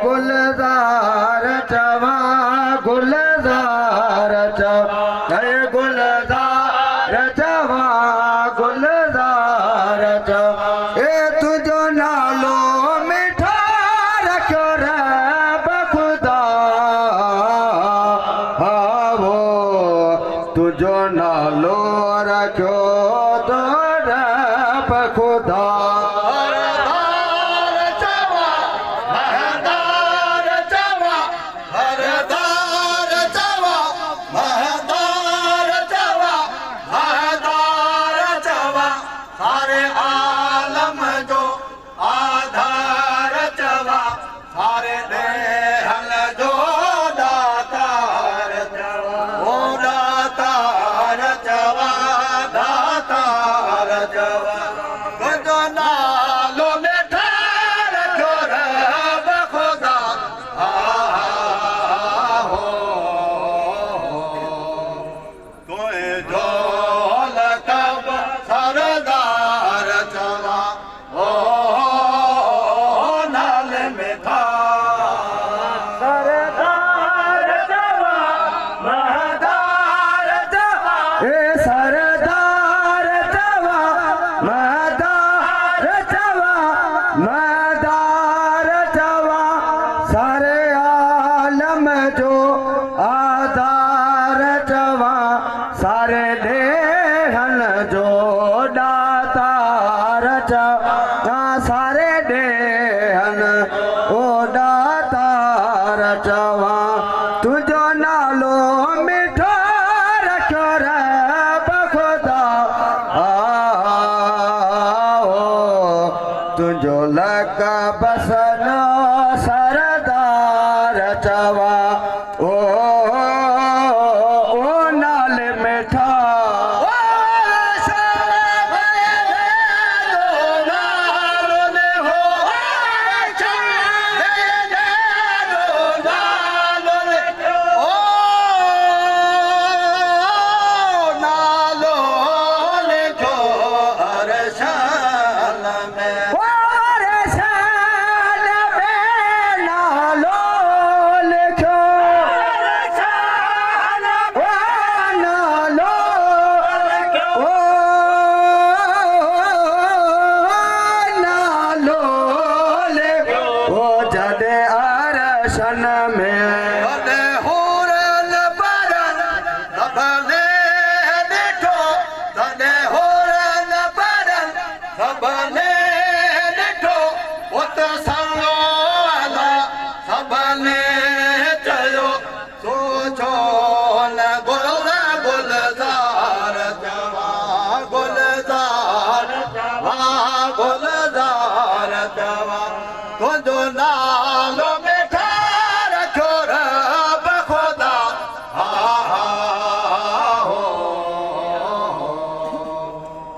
गुलजार चवा गुलजार गुलजार चवा गुलजार ए तुझो नालो मिठा रखो रे बखुदा वो तुझो नालो रखो तो रे बखुदा तुझो नालो मिठो रखो रे बखुदा तुझो लका बसनो सरदार चवा ओ नाल मिठा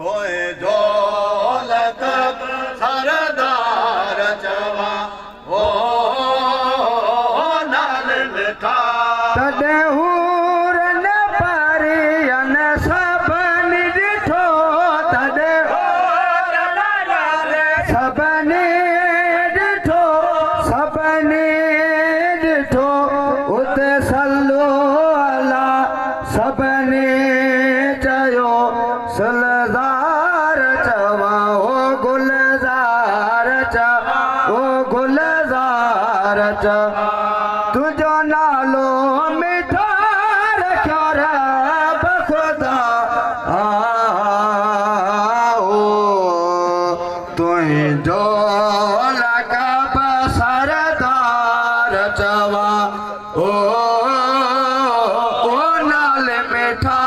कोई ढोलक सबने ॾिठो सबने ॾिठो उते सल्लो अला सबने चयो सुलज़ार चवा ओ गुलज़ार चवा ओ गुलज़ार चवा तुझो नालो मिठो रखियो रब खुदा तुझो लक़ब सरदार चवा ओ नाल मिठा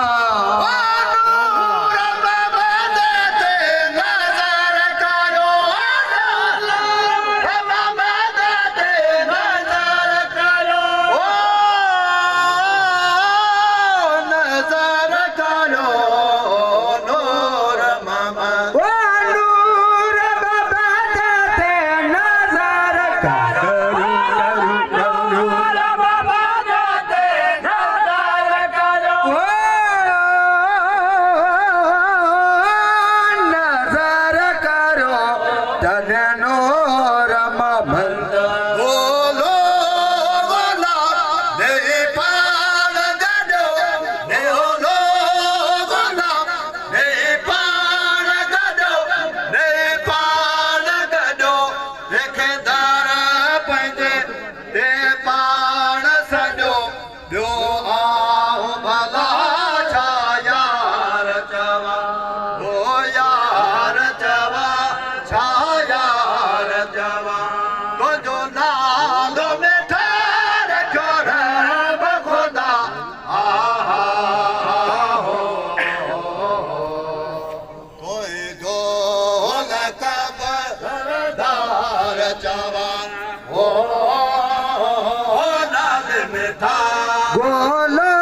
गोलो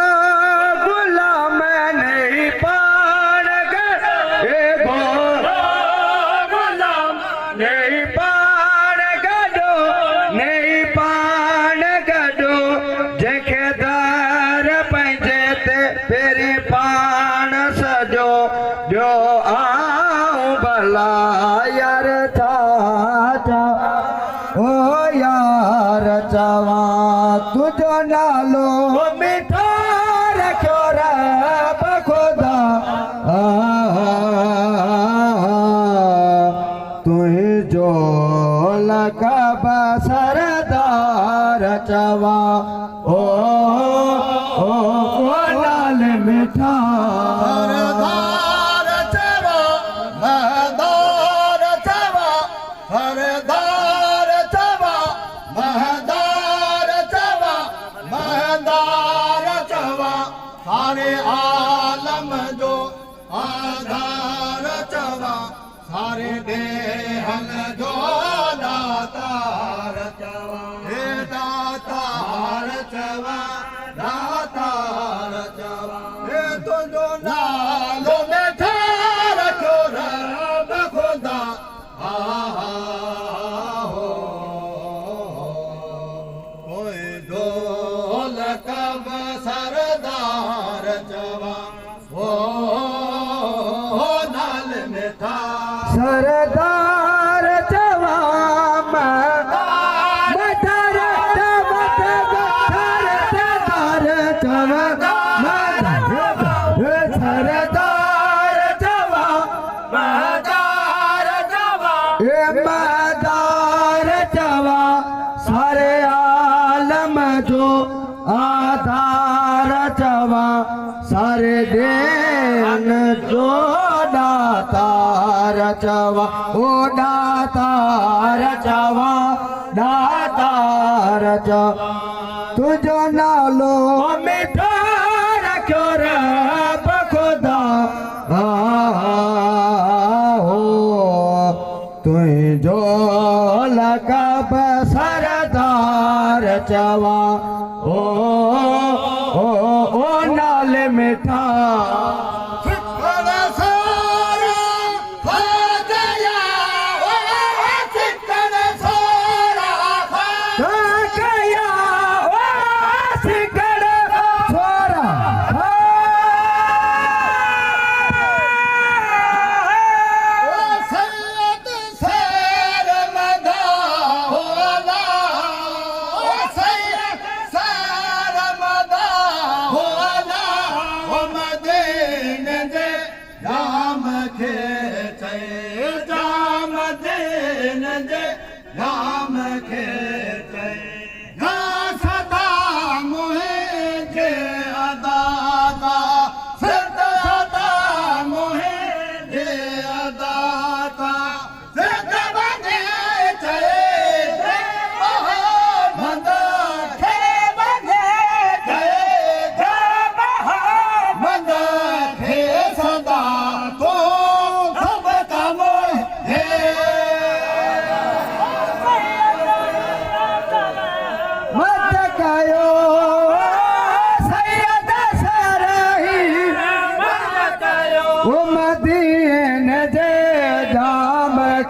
गुलाम नहीं पाण गो गुलाम नहीं पाण गडो नहीं पाण गडो जंहिंखे दर पंहिंजे ते पहिरीं पाण सॼो ॿियो आऊं भला यार छा ओ यार चवा तुझो नालो मिठो रखियो रब खुदा तुझो लक़ब सरदार चवा ओ नाल मिठा सरदार चवा महदार चवा सरदार चवा महदार चवा महदार चवा सारे आलम जो आधार चवा सारे देहन जो दातार चवा हे दातार चवा दातार चवा हे तुझो नालो मिठो रखियो रब खुदा लक़ब सरदार चवा ओ नाल मिठा सरदार चवा सरदार चवा मदार चवा सारे आलम जो आधार चवा सारे देन जो दातार चवा ओ दातार चवा दातार चवा तुझो नालो मिठो रखियो रब खुदा तुझो लक़ब सरदार चवा ओ नाल मिठा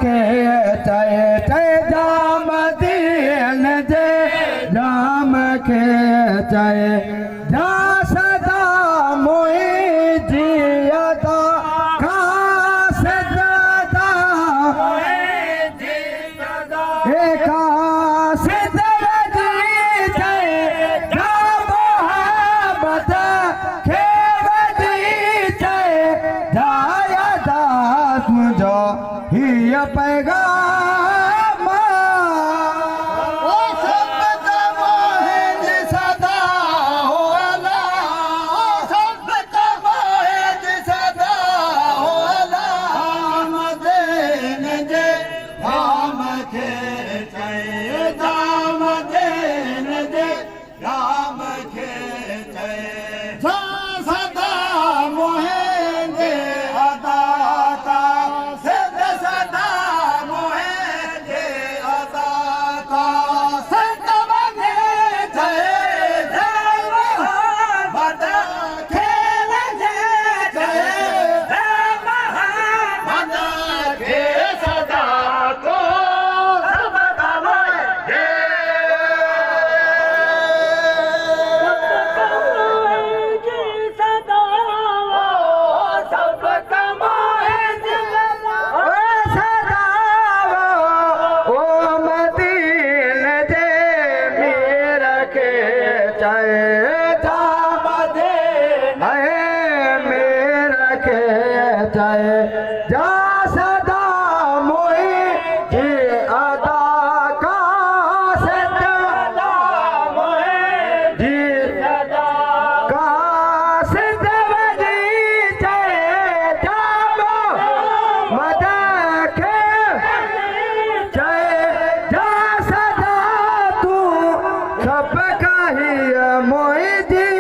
खे चए चए जाम दीन जे राम खे चए जा सदा मोई जियदा खास दादा खास पैगाम ओ सब मोहिन सदा होला ओ सब मोहिन सदा होला मदन जे राम खे चए दाम देन जे राम खे चए जा सदा मोहिन जे अदाता जा सदा मोई जी अदा का सदा मोई जी अदा का सिद्धवदी जय जाबो मद खे जय जा सदा तू सब काही मोई दी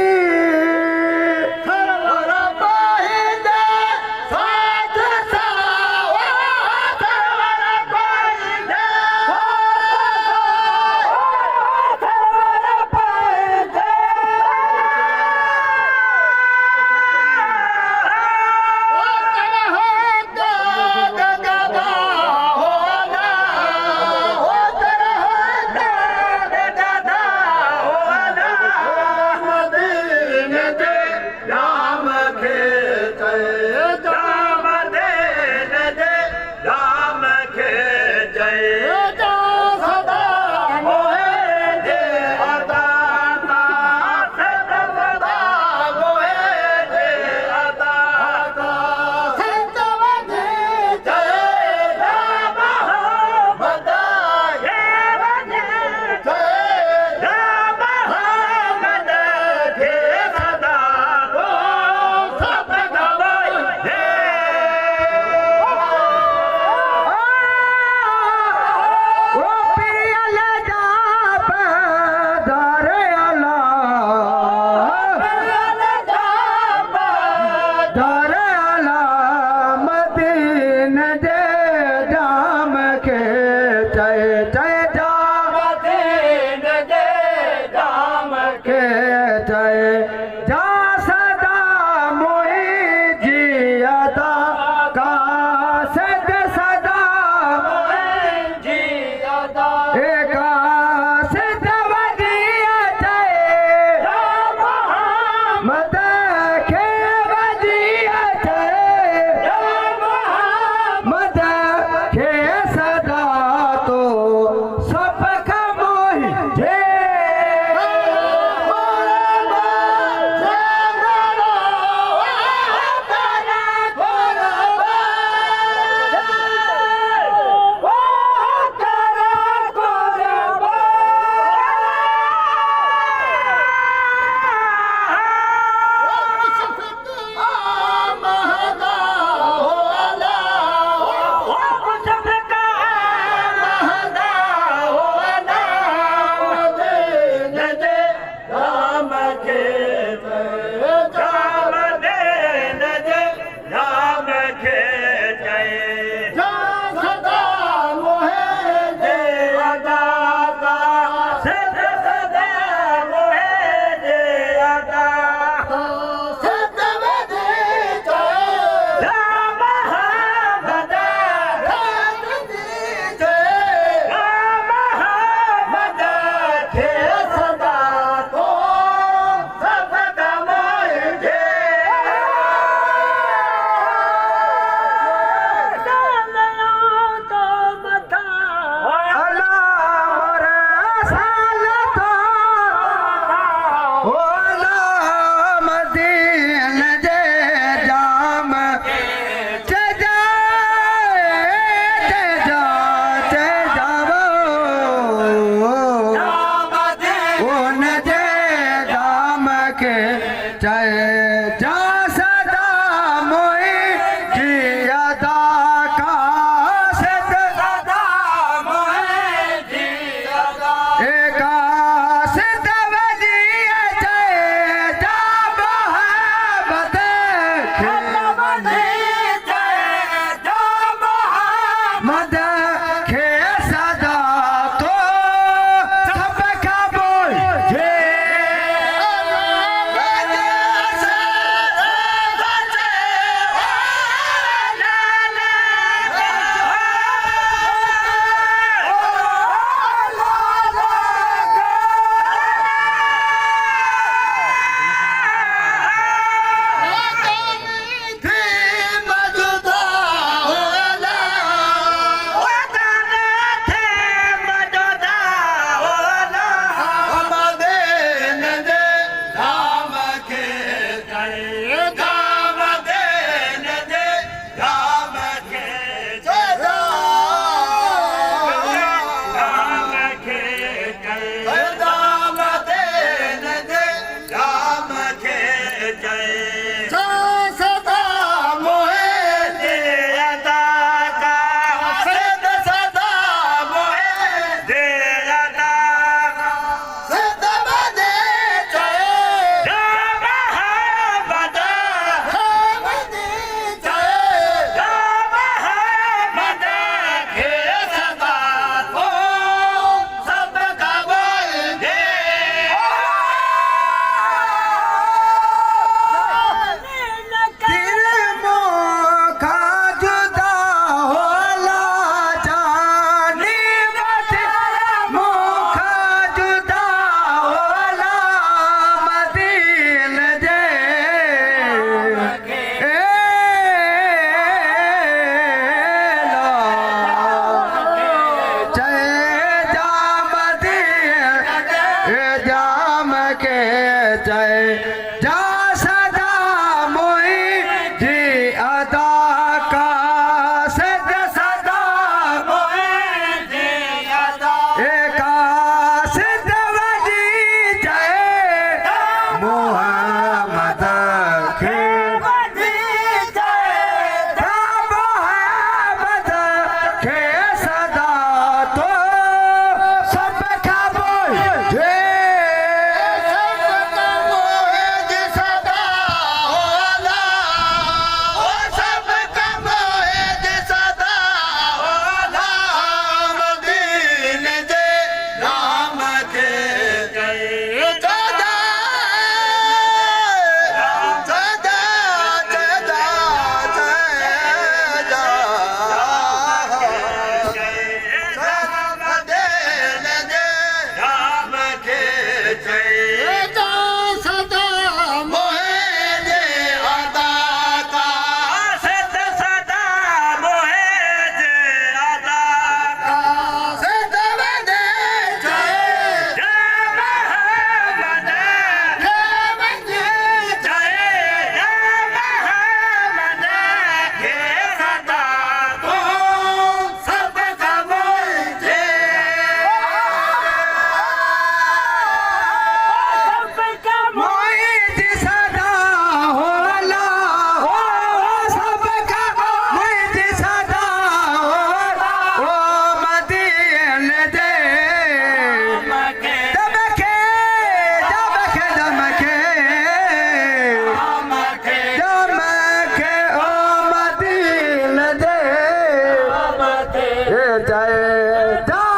जा